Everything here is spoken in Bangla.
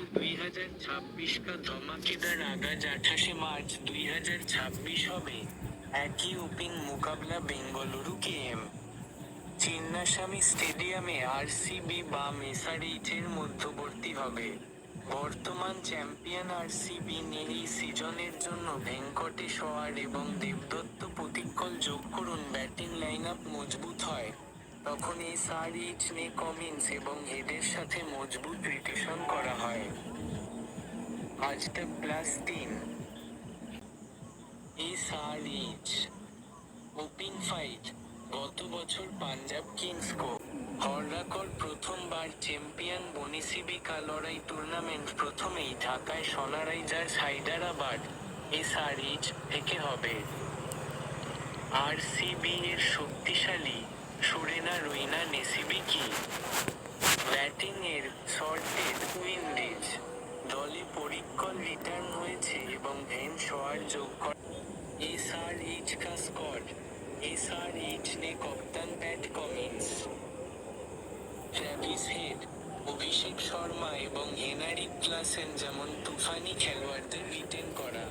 2026 का धमाकेदार आगाज 28 मार्च 2026 হবে একই ওপেন মোকাবলা বেঙ্গালুরু কেএম চিন্নাস্বামী স্টেডিয়ামে আরসিবি বাম এসআরএইচের মধ্যবর্তী হবে। বর্তমান চ্যাম্পিয়ন আরসিবি এই সিজনের জন্য ভেঙ্কটেশ অয়ার এবং দেবদত্ত পতিক্কল যোগ করুন ব্যাটিং লাইনআপ মজবুত হয়, তখন এসআরএইচ কামিন্স এবং হেডের সাথে মজবুত রোটেশন করা হয়। আজ তক +3 এসআরএইচ ওপেন ফাইট। গত বছর পাঞ্জাব কিংসকে হররাকর প্রথমবার চ্যাম্পিয়ন বনিসিবি লড়াই টুর্নামেন্ট প্রথমেই ঢাকায় সানরাইজার্স হায়দরাবাদ এসআরএইচ থেকে হবে। আরসিবি এর শক্তিশালী সুরেনা রৈনা নেসিবি কি ব্যাটিং এর শর্টেড উইন্ডেজ দলে পরিক্কল রিটার্ন হয়েছে এবং ভেন শোয়ার যোগ করে। एसआरएच का स्क्वाड। एसआरएच ने कप्तान PAT Cummins, Travis head, Abhishek Sharma এবং হেনরিক ক্লাসেন যেমন তুফানি খেলোয়াড়দের রিটেন করা।